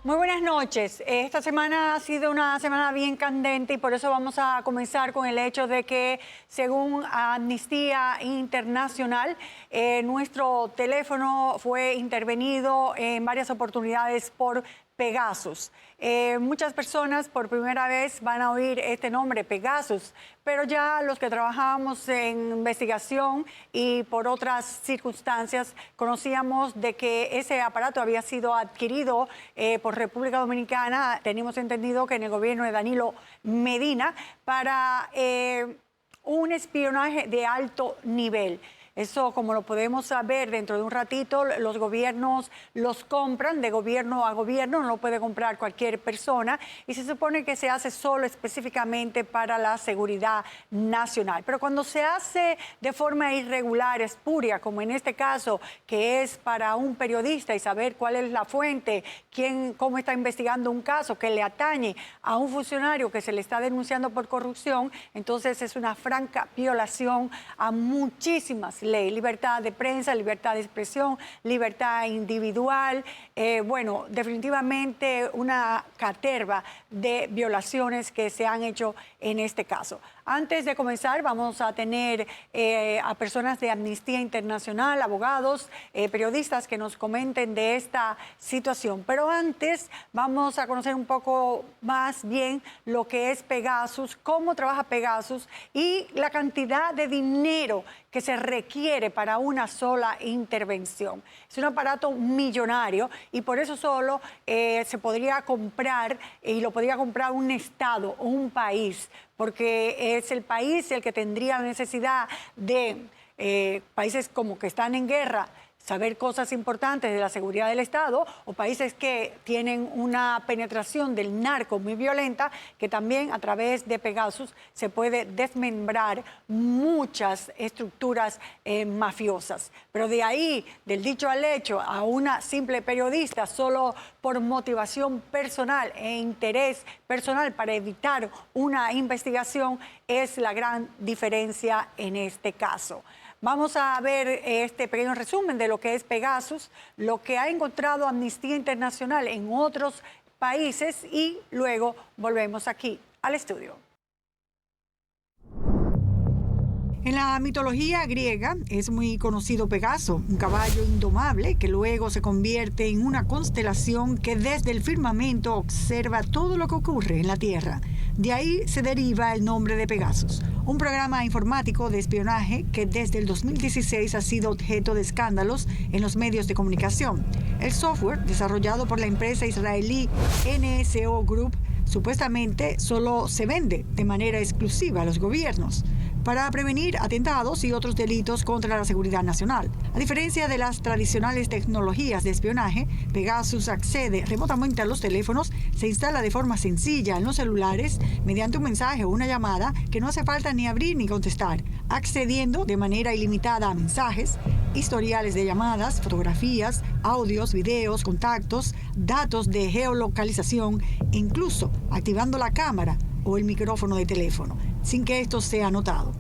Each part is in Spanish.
Muy buenas noches. Esta semana ha sido una semana bien candente y por eso vamos a comenzar con el hecho de que, según Amnistía Internacional, nuestro teléfono fue intervenido en varias oportunidades por Pegasus. Muchas personas por primera vez van a oír este nombre, Pegasus, pero ya los que trabajábamos en investigación y por otras circunstancias conocíamos de que ese aparato había sido adquirido por República Dominicana. Tenemos entendido que en el gobierno de Danilo Medina para un espionaje de alto nivel. Eso, como lo podemos saber dentro de un ratito, los gobiernos los compran de gobierno a gobierno, no lo puede comprar cualquier persona y se supone que se hace solo específicamente para la seguridad nacional. Pero cuando se hace de forma irregular, espuria, como en este caso, que es para un periodista y saber cuál es la fuente, cómo está investigando un caso que le atañe a un funcionario que se le está denunciando por corrupción, entonces es una franca violación a muchísimas ley, libertad de prensa, libertad de expresión, libertad individual, bueno, definitivamente una caterva de violaciones que se han hecho en este caso. Antes de comenzar, vamos a tener a personas de Amnistía Internacional, abogados, periodistas que nos comenten de esta situación. Pero antes vamos a conocer un poco más bien lo que es Pegasus, cómo trabaja Pegasus y la cantidad de dinero que se requiere para una sola intervención. Es un aparato millonario y por eso solo se podría comprar y lo podría comprar un estado o un país, porque es el país el que tendría la necesidad de países como que están en guerra, saber cosas importantes de la seguridad del Estado, o países que tienen una penetración del narco muy violenta, que también a través de Pegasus se puede desmembrar muchas estructuras mafiosas. Pero de ahí, del dicho al hecho, a una simple periodista solo por motivación personal e interés personal para evitar una investigación, es la gran diferencia en este caso. Vamos a ver este pequeño resumen de lo que es Pegasus, lo que ha encontrado Amnistía Internacional en otros países y luego volvemos aquí al estudio. En la mitología griega es muy conocido Pegaso, un caballo indomable que luego se convierte en una constelación que desde el firmamento observa todo lo que ocurre en la Tierra. De ahí se deriva el nombre de Pegasus, un programa informático de espionaje que desde el 2016 ha sido objeto de escándalos en los medios de comunicación. El software, desarrollado por la empresa israelí NSO Group, supuestamente solo se vende de manera exclusiva a los gobiernos para prevenir atentados y otros delitos contra la seguridad nacional. A diferencia de las tradicionales tecnologías de espionaje, Pegasus accede remotamente a los teléfonos, se instala de forma sencilla en los celulares mediante un mensaje o una llamada que no hace falta ni abrir ni contestar, accediendo de manera ilimitada a mensajes, historiales de llamadas, fotografías, audios, videos, contactos, datos de geolocalización e incluso activando la cámara o el micrófono de teléfono, sin que esto sea notado.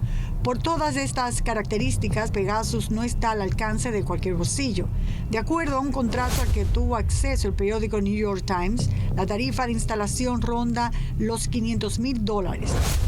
Por todas estas características, Pegasus no está al alcance de cualquier bolsillo. De acuerdo a un contrato al que tuvo acceso el periódico New York Times, la tarifa de instalación ronda los $500,000,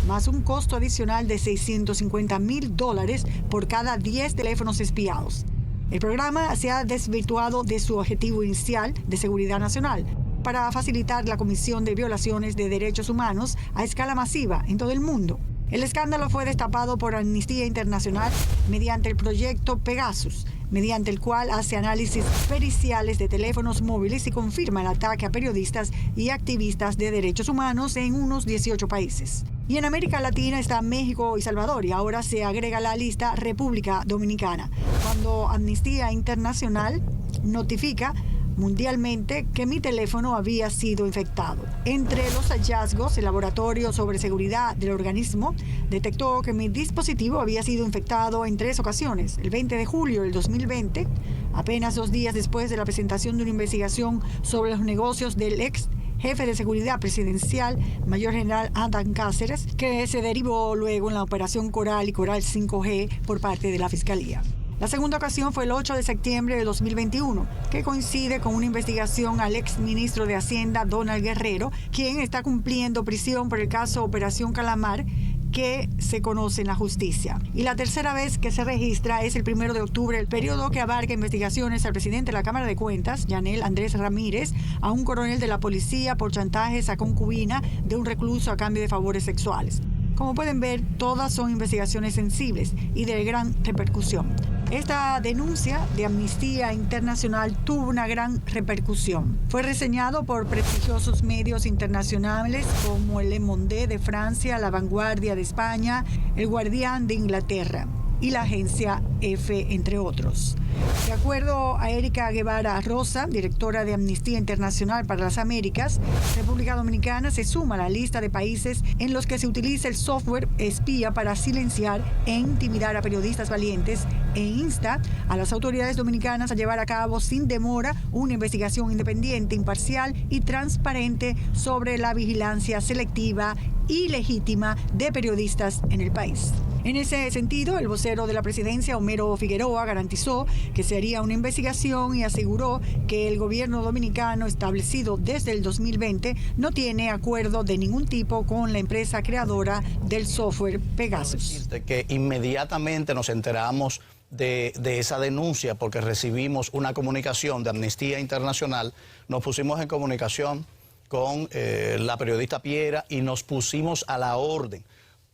más un costo adicional de $650,000 por cada 10 teléfonos espiados. El programa se ha desvirtuado de su objetivo inicial de seguridad nacional, para facilitar la comisión de violaciones de derechos humanos a escala masiva en todo el mundo. El escándalo fue destapado por Amnistía Internacional mediante el proyecto Pegasus, mediante el cual hace análisis periciales de teléfonos móviles y confirma el ataque a periodistas y activistas de derechos humanos en unos 18 países. Y en América Latina está México y Salvador, y ahora se agrega a la lista República Dominicana, cuando Amnistía Internacional notifica mundialmente que mi teléfono había sido infectado. Entre los hallazgos, el laboratorio sobre seguridad del organismo detectó que mi dispositivo había sido infectado en 3 ocasiones. El 20 de julio del 2020, apenas 2 días después de la presentación de una investigación sobre los negocios del ex jefe de seguridad presidencial, mayor general Adán Cáceres, que se derivó luego en la operación Coral y Coral 5G por parte de la Fiscalía. La segunda ocasión fue el 8 de septiembre de 2021, que coincide con una investigación al exministro de Hacienda, Donald Guerrero, quien está cumpliendo prisión por el caso Operación Calamar, que se conoce en la justicia. Y la tercera vez que se registra es el 1 de octubre, el periodo que abarca investigaciones al presidente de la Cámara de Cuentas, Yanel Andrés Ramírez, a un coronel de la policía por chantajes a concubina de un recluso a cambio de favores sexuales. Como pueden ver, todas son investigaciones sensibles y de gran repercusión. Esta denuncia de Amnistía Internacional tuvo una gran repercusión. Fue reseñado por prestigiosos medios internacionales como el Le Monde de Francia, La Vanguardia de España, El Guardián de Inglaterra y la agencia EFE, entre otros. De acuerdo a Erika Guevara Rosa, directora de Amnistía Internacional para las Américas, República Dominicana se suma a la lista de países en los que se utiliza el software espía para silenciar e intimidar a periodistas valientes e insta a las autoridades dominicanas a llevar a cabo sin demora una investigación independiente, imparcial y transparente sobre la vigilancia selectiva y legítima de periodistas en el país. En ese sentido, el vocero de la presidencia, Homero Figueroa, garantizó que se haría una investigación y aseguró que el gobierno dominicano, establecido desde el 2020, no tiene acuerdo de ningún tipo con la empresa creadora del software Pegasus. Que inmediatamente nos enteramos de esa denuncia porque recibimos una comunicación de Amnistía Internacional, nos pusimos en comunicación con la periodista Piera y nos pusimos a la orden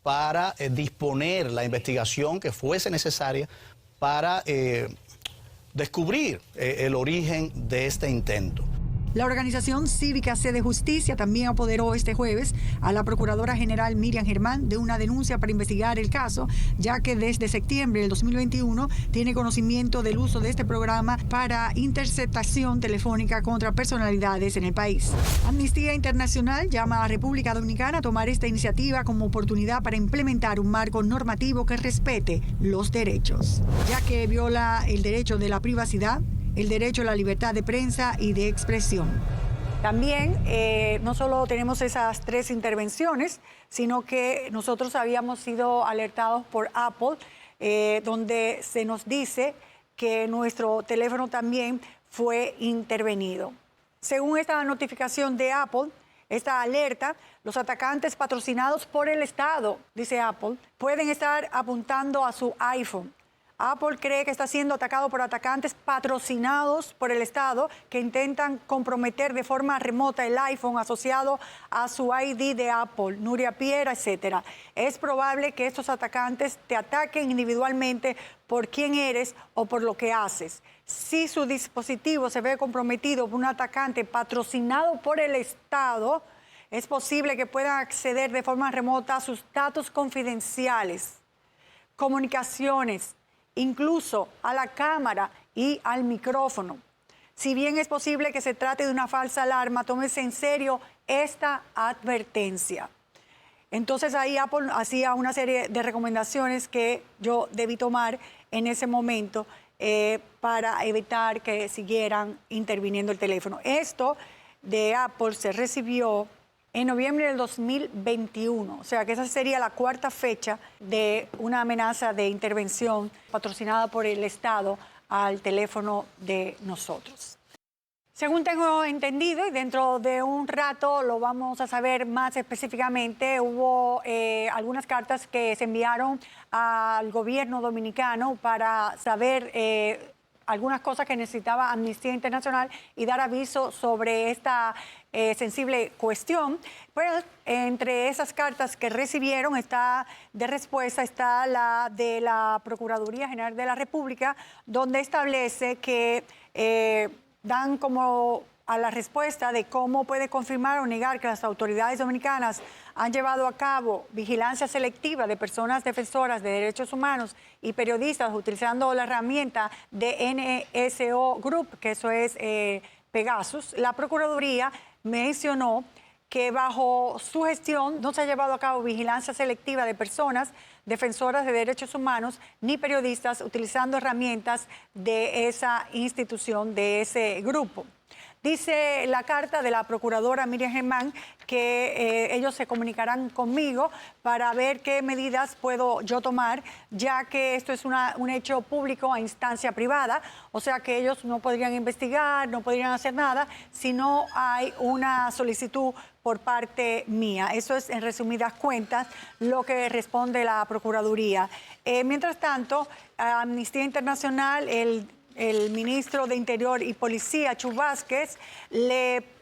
para disponer la investigación que fuese necesaria para descubrir el origen de este intento. La organización cívica Sede Justicia también apoderó este jueves a la Procuradora General Miriam Germán de una denuncia para investigar el caso, ya que desde septiembre del 2021 tiene conocimiento del uso de este programa para interceptación telefónica contra personalidades en el país. Amnistía Internacional llama a República Dominicana a tomar esta iniciativa como oportunidad para implementar un marco normativo que respete los derechos, ya que viola el derecho de la privacidad, el derecho a la libertad de prensa y de expresión. También no solo tenemos esas 3 intervenciones, sino que nosotros habíamos sido alertados por Apple, donde se nos dice que nuestro teléfono también fue intervenido. Según esta notificación de Apple, esta alerta, los atacantes patrocinados por el Estado, dice Apple, pueden estar apuntando a su iPhone. Apple cree que está siendo atacado por atacantes patrocinados por el Estado que intentan comprometer de forma remota el iPhone asociado a su ID de Apple, Nuria Piera, etc. Es probable que estos atacantes te ataquen individualmente por quién eres o por lo que haces. Si su dispositivo se ve comprometido por un atacante patrocinado por el Estado, es posible que puedan acceder de forma remota a sus datos confidenciales, comunicaciones, incluso a la cámara y al micrófono. Si bien es posible que se trate de una falsa alarma, tómese en serio esta advertencia. Entonces ahí Apple hacía una serie de recomendaciones que yo debí tomar en ese momento para evitar que siguieran interviniendo el teléfono. Esto de Apple se recibió en noviembre del 2021, o sea que esa sería la 4ª fecha de una amenaza de intervención patrocinada por el Estado al teléfono de nosotros. Según tengo entendido, y dentro de un rato lo vamos a saber más específicamente, hubo algunas cartas que se enviaron al gobierno dominicano para saber algunas cosas que necesitaba Amnistía Internacional y dar aviso sobre esta sensible cuestión. Pues entre esas cartas que recibieron de respuesta está la de la Procuraduría General de la República, donde establece que dan como a la respuesta de cómo puede confirmar o negar que las autoridades dominicanas han llevado a cabo vigilancia selectiva de personas defensoras de derechos humanos y periodistas utilizando la herramienta de NSO Group, que eso es Pegasus. La Procuraduría mencionó que bajo su gestión no se ha llevado a cabo vigilancia selectiva de personas defensoras de derechos humanos ni periodistas utilizando herramientas de esa institución, de ese grupo. Dice la carta de la procuradora Miriam Germán que ellos se comunicarán conmigo para ver qué medidas puedo yo tomar, ya que esto es un hecho público a instancia privada, o sea que ellos no podrían investigar, no podrían hacer nada si no hay una solicitud por parte mía. Eso es, en resumidas cuentas, lo que responde la Procuraduría. Mientras tanto, Amnistía Internacional, el ministro de Interior y Policía, Chu Vázquez,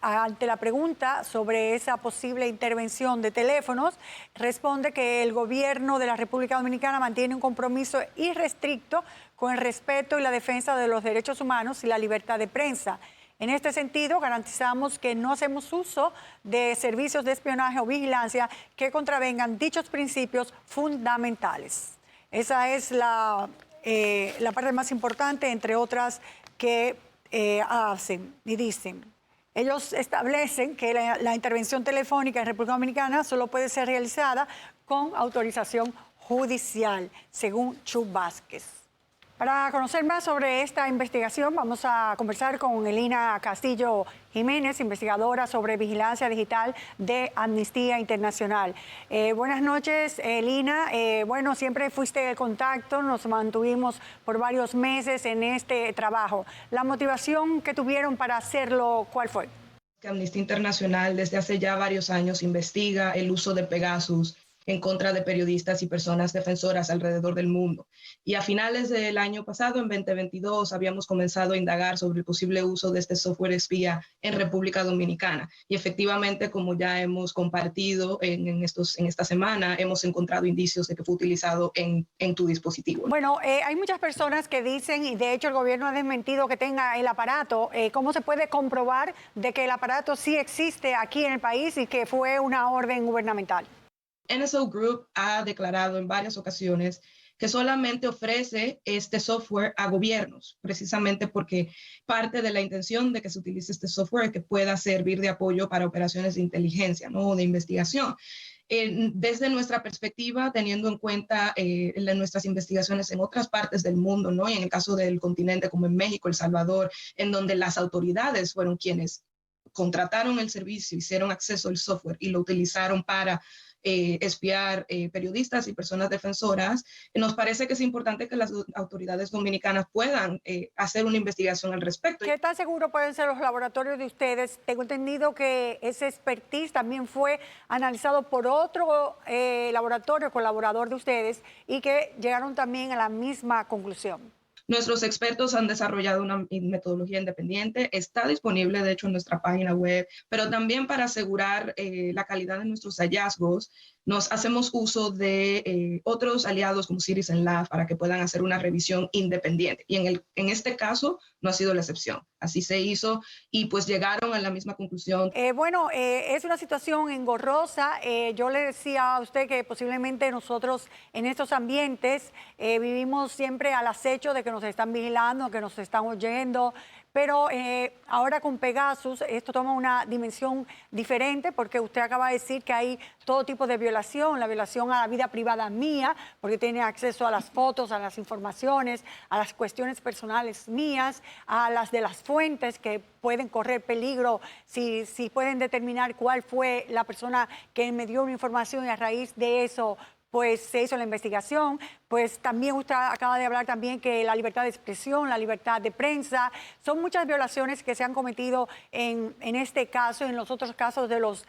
ante la pregunta sobre esa posible intervención de teléfonos, responde que el gobierno de la República Dominicana mantiene un compromiso irrestricto con el respeto y la defensa de los derechos humanos y la libertad de prensa. En este sentido, garantizamos que no hacemos uso de servicios de espionaje o vigilancia que contravengan dichos principios fundamentales. Esa es la parte más importante, entre otras, que hacen y dicen. Ellos establecen que la intervención telefónica en República Dominicana solo puede ser realizada con autorización judicial, según Chu Vázquez. Para conocer más sobre esta investigación, vamos a conversar con Elina Castillo Jiménez, investigadora sobre vigilancia digital de Amnistía Internacional. Buenas noches, Elina. Bueno, siempre fuiste el contacto, nos mantuvimos por varios meses en este trabajo. ¿La motivación que tuvieron para hacerlo, cuál fue? Que Amnistía Internacional desde hace ya varios años investiga el uso de Pegasus en contra de periodistas y personas defensoras alrededor del mundo. Y a finales del año pasado, en 2022, habíamos comenzado a indagar sobre el posible uso de este software espía en República Dominicana. Y efectivamente, como ya hemos compartido en esta semana, hemos encontrado indicios de que fue utilizado en tu dispositivo. Bueno, hay muchas personas que dicen, y de hecho el gobierno ha desmentido que tenga el aparato. ¿Cómo se puede comprobar de que el aparato sí existe aquí en el país y que fue una orden gubernamental? NSO Group ha declarado en varias ocasiones que solamente ofrece este software a gobiernos, precisamente porque parte de la intención de que se utilice este software es que pueda servir de apoyo para operaciones de inteligencia, ¿no? O de investigación. Desde nuestra perspectiva, teniendo en cuenta nuestras investigaciones en otras partes del mundo, ¿no? Y en el caso del continente, como en México, El Salvador, en donde las autoridades fueron quienes contrataron el servicio, hicieron acceso al software y lo utilizaron para espiar periodistas y personas defensoras, nos parece que es importante que las autoridades dominicanas puedan hacer una investigación al respecto. ¿Qué tan seguro pueden ser los laboratorios de ustedes? Tengo entendido que ese expertise también fue analizado por otro laboratorio colaborador de ustedes y que llegaron también a la misma conclusión. Nuestros expertos han desarrollado una metodología independiente, está disponible de hecho en nuestra página web, pero también para asegurar la calidad de nuestros hallazgos, nos hacemos uso de otros aliados como Citizen Lab para que puedan hacer una revisión independiente. Y en este caso no ha sido la excepción. Así se hizo y pues llegaron a la misma conclusión. Es una situación engorrosa. Yo le decía a usted que posiblemente nosotros en estos ambientes vivimos siempre al acecho de que nos están vigilando, que nos están oyendo. Pero ahora con Pegasus esto toma una dimensión diferente porque usted acaba de decir que hay todo tipo de violación, la violación a la vida privada mía, porque tiene acceso a las fotos, a las informaciones, a las cuestiones personales mías, a las de las fuentes que pueden correr peligro si pueden determinar cuál fue la persona que me dio una información y a raíz de eso pues se hizo la investigación. Pues también usted acaba de hablar también que la libertad de expresión, la libertad de prensa, son muchas violaciones que se han cometido en este caso y en los otros casos de los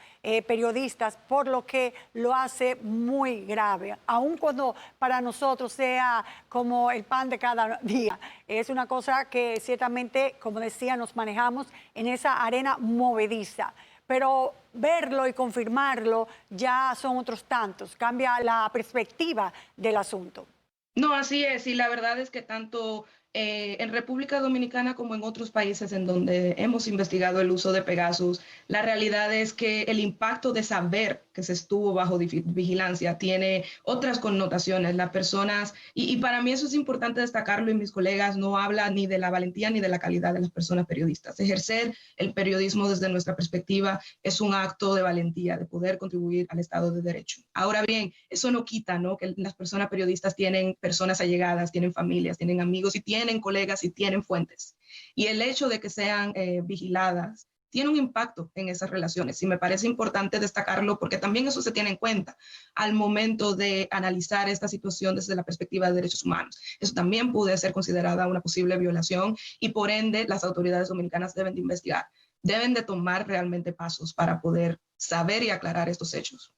periodistas, por lo que lo hace muy grave, aun cuando para nosotros sea como el pan de cada día. Es una cosa que ciertamente, como decía, nos manejamos en esa arena movediza. Pero verlo y confirmarlo ya son otros tantos, cambia la perspectiva del asunto. No, así es, y la verdad es que tanto en República Dominicana como en otros países en donde hemos investigado el uso de Pegasus, la realidad es que el impacto de saber que se estuvo bajo vigilancia, tiene otras connotaciones. Las personas, y para mí eso es importante destacarlo, y mis colegas no hablan ni de la valentía ni de la calidad de las personas periodistas. Ejercer el periodismo desde nuestra perspectiva es un acto de valentía, de poder contribuir al Estado de Derecho. Ahora bien, eso no quita, ¿no?, que las personas periodistas tienen personas allegadas, tienen familias, tienen amigos y tienen colegas y tienen fuentes. Y el hecho de que sean vigiladas tiene un impacto en esas relaciones y me parece importante destacarlo porque también eso se tiene en cuenta al momento de analizar esta situación desde la perspectiva de derechos humanos. Eso también puede ser considerada una posible violación y por ende las autoridades dominicanas deben de investigar, deben de tomar realmente pasos para poder saber y aclarar estos hechos.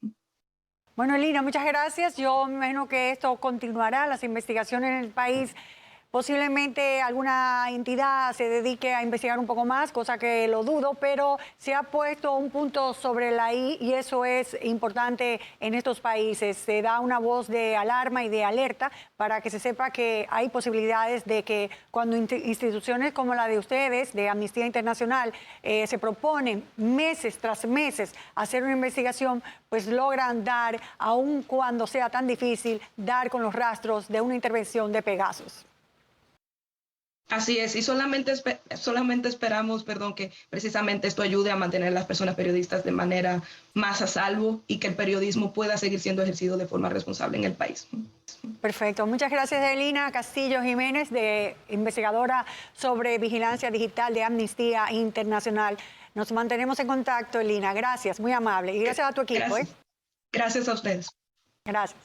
Bueno, Lina, muchas gracias. Yo me imagino que esto continuará, las investigaciones en el país. Posiblemente alguna entidad se dedique a investigar un poco más, cosa que lo dudo, pero se ha puesto un punto sobre la I y eso es importante en estos países. Se da una voz de alarma y de alerta para que se sepa que hay posibilidades de que cuando instituciones como la de ustedes, de Amnistía Internacional, se proponen meses tras meses hacer una investigación, pues logran dar, aun cuando sea tan difícil, dar con los rastros de una intervención de Pegasus. Así es, y solamente esperamos, que precisamente esto ayude a mantener a las personas periodistas de manera más a salvo y que el periodismo pueda seguir siendo ejercido de forma responsable en el país. Perfecto. Muchas gracias, Elina Castillo Jiménez, investigadora sobre vigilancia digital de Amnistía Internacional. Nos mantenemos en contacto, Elina. Gracias, muy amable. Y gracias a tu equipo. Gracias, gracias a ustedes. Gracias.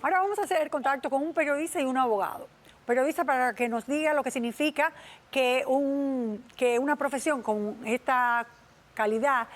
Ahora vamos a hacer contacto con un periodista y un abogado. Periodista para que nos diga lo que significa que una profesión con esta calidad,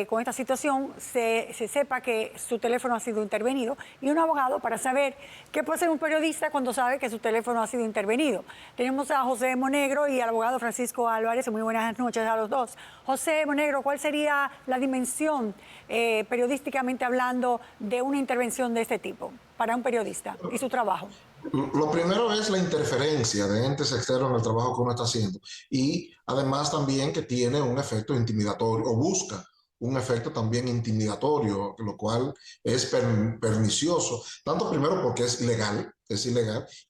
con esta situación, se sepa que su teléfono ha sido intervenido, y un abogado para saber qué puede ser un periodista cuando sabe que su teléfono ha sido intervenido. Tenemos a José Monegro y al abogado Francisco Álvarez. Muy buenas noches a los dos. José Monegro, ¿cuál sería la dimensión, periodísticamente hablando, de una intervención de este tipo para un periodista y su trabajo? Lo primero es la interferencia de entes externos en el trabajo que uno está haciendo y además también que tiene un efecto intimidatorio o busca un efecto también intimidatorio, lo cual es pernicioso, tanto primero porque es ilegal,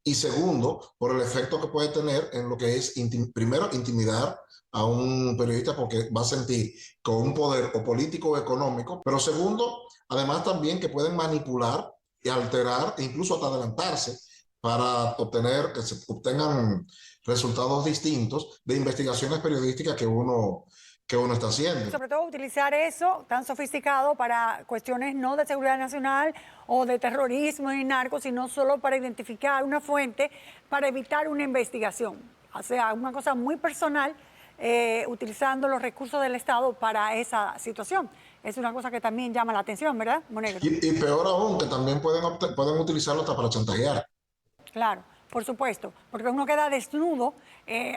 y segundo por el efecto que puede tener en lo que es, primero, intimidar a un periodista porque va a sentir con un poder o político o económico, pero segundo, además también que pueden manipular y alterar e incluso hasta adelantarse para que se obtengan resultados distintos de investigaciones periodísticas que uno está haciendo. Sobre todo utilizar eso tan sofisticado para cuestiones no de seguridad nacional o de terrorismo y narcos, sino solo para identificar una fuente para evitar una investigación. O sea, una cosa muy personal, utilizando los recursos del Estado para esa situación. Es una cosa que también llama la atención, ¿verdad, Monegro? Y peor aún, que también pueden utilizarlo hasta para chantajear. Claro, por supuesto, porque uno queda desnudo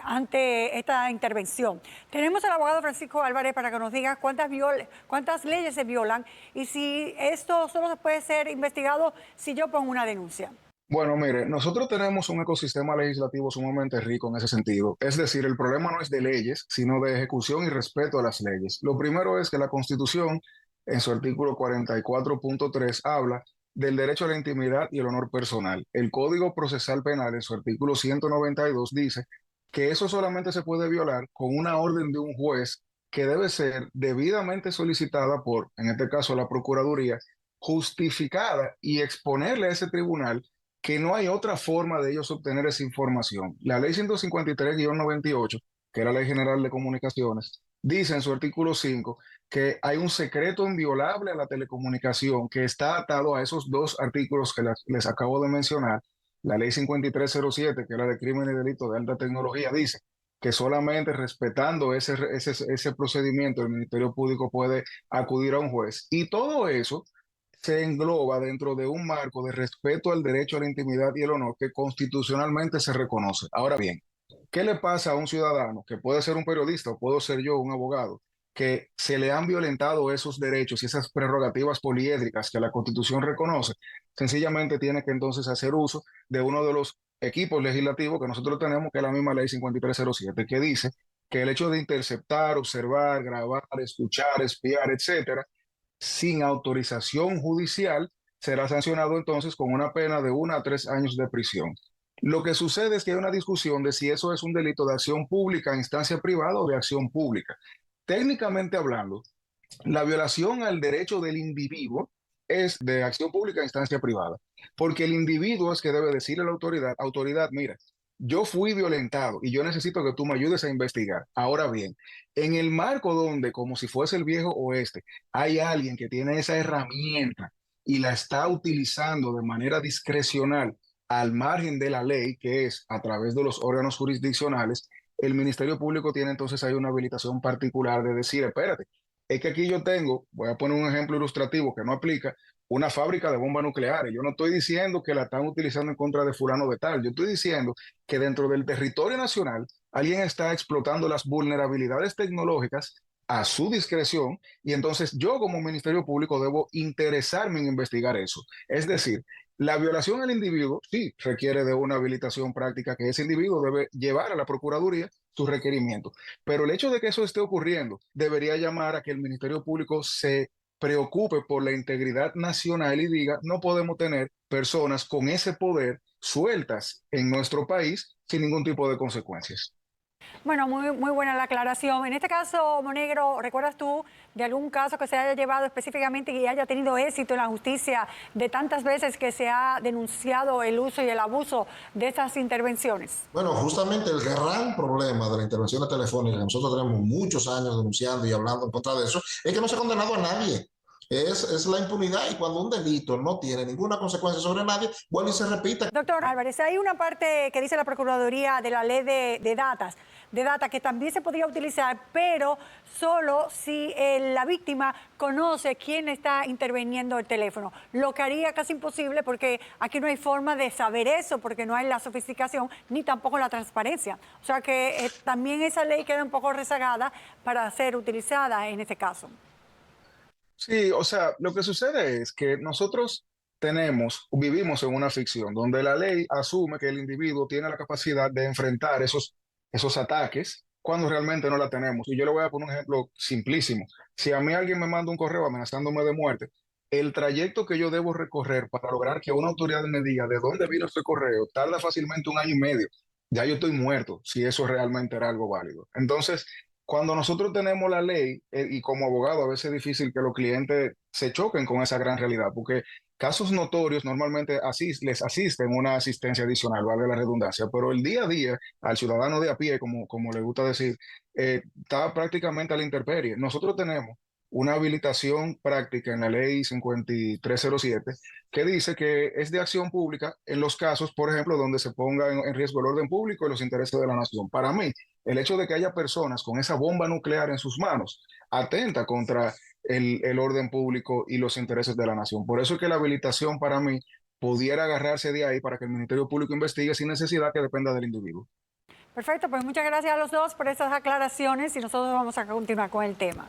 ante esta intervención. Tenemos al abogado Francisco Álvarez para que nos diga cuántas leyes se violan y si esto solo se puede ser investigado si yo pongo una denuncia. Bueno, mire, nosotros tenemos un ecosistema legislativo sumamente rico en ese sentido. Es decir, el problema no es de leyes, sino de ejecución y respeto a las leyes. Lo primero es que la Constitución, en su artículo 44.3, habla del derecho a la intimidad y el honor personal. El Código Procesal Penal, en su artículo 192, dice que eso solamente se puede violar con una orden de un juez que debe ser debidamente solicitada por, en este caso, la Procuraduría, justificada y exponerle a ese tribunal que no hay otra forma de ellos obtener esa información. La ley 153-98, que era la Ley General de Comunicaciones, dice en su artículo 5 que hay un secreto inviolable a la telecomunicación que está atado a esos dos artículos que les acabo de mencionar. La Ley 5307, que era de crimen y delito de alta tecnología, dice que solamente respetando ese procedimiento el Ministerio Público puede acudir a un juez. Y todo eso se engloba dentro de un marco de respeto al derecho a la intimidad y el honor que constitucionalmente se reconoce. Ahora bien, ¿qué le pasa a un ciudadano, que puede ser un periodista o puedo ser yo un abogado, que se le han violentado esos derechos y esas prerrogativas poliédricas que la Constitución reconoce? Sencillamente tiene que entonces hacer uso de uno de los equipos legislativos que nosotros tenemos, que es la misma Ley 5307, que dice que el hecho de interceptar, observar, grabar, escuchar, espiar, etcétera, sin autorización judicial, será sancionado entonces con una pena de 1 a 3 años de prisión. Lo que sucede es que hay una discusión de si eso es un delito de acción pública en instancia privada o de acción pública. Técnicamente hablando, la violación al derecho del individuo es de acción pública a instancia privada, porque el individuo es que debe decirle a la autoridad, autoridad, mira, yo fui violentado y yo necesito que tú me ayudes a investigar. Ahora bien, en el marco donde, como si fuese el viejo oeste, hay alguien que tiene esa herramienta y la está utilizando de manera discrecional al margen de la ley, que es a través de los órganos jurisdiccionales, el Ministerio Público tiene entonces ahí una habilitación particular de decir, espérate, es que aquí yo tengo, voy a poner un ejemplo ilustrativo que no aplica, una fábrica de bombas nucleares. Yo no estoy diciendo que la están utilizando en contra de fulano de tal, yo estoy diciendo que dentro del territorio nacional alguien está explotando las vulnerabilidades tecnológicas a su discreción y entonces yo como Ministerio Público debo interesarme en investigar eso. Es decir, la violación al individuo sí requiere de una habilitación práctica que ese individuo debe llevar a la Procuraduría su requerimiento. Pero el hecho de que eso esté ocurriendo debería llamar a que el Ministerio Público se preocupe por la integridad nacional y diga, no podemos tener personas con ese poder sueltas en nuestro país sin ningún tipo de consecuencias. Bueno, muy buena la aclaración. En este caso, Monegro, ¿recuerdas tú de algún caso que se haya llevado específicamente y haya tenido éxito en la justicia de tantas veces que se ha denunciado el uso y el abuso de estas intervenciones? Bueno, justamente el gran problema de la intervención telefónica, que nosotros tenemos muchos años denunciando y hablando en contra de eso, es que no se ha condenado a nadie. Es la impunidad y cuando un delito no tiene ninguna consecuencia sobre nadie, vuelve y se repite. Doctor Álvarez, hay una parte que dice la Procuraduría de la ley de data que también se podría utilizar, pero solo si la víctima conoce quién está interviniendo el teléfono, lo que haría casi imposible porque aquí no hay forma de saber eso, porque no hay la sofisticación ni tampoco la transparencia. O sea que también esa ley queda un poco rezagada para ser utilizada en este caso. Sí, o sea, lo que sucede es que nosotros vivimos en una ficción donde la ley asume que el individuo tiene la capacidad de enfrentar esos ataques cuando realmente no la tenemos. Y yo le voy a poner un ejemplo simplísimo. Si a mí alguien me manda un correo amenazándome de muerte, el trayecto que yo debo recorrer para lograr que una autoridad me diga de dónde vino este correo tarda fácilmente 1 año y medio. Ya yo estoy muerto si eso realmente era algo válido. Entonces, cuando nosotros tenemos la ley, y como abogado a veces es difícil que los clientes se choquen con esa gran realidad, porque casos notorios normalmente les asisten una asistencia adicional, vale la redundancia, pero el día a día, al ciudadano de a pie, como le gusta decir, está prácticamente a la intemperie. Nosotros tenemos una habilitación práctica en la ley 5307 que dice que es de acción pública en los casos, por ejemplo, donde se ponga en riesgo el orden público y los intereses de la nación. Para mí, el hecho de que haya personas con esa bomba nuclear en sus manos atenta contra el orden público y los intereses de la nación. Por eso es que la habilitación para mí pudiera agarrarse de ahí para que el Ministerio Público investigue sin necesidad que dependa del individuo. Perfecto, pues muchas gracias a los dos por estas aclaraciones y nosotros vamos a continuar con el tema.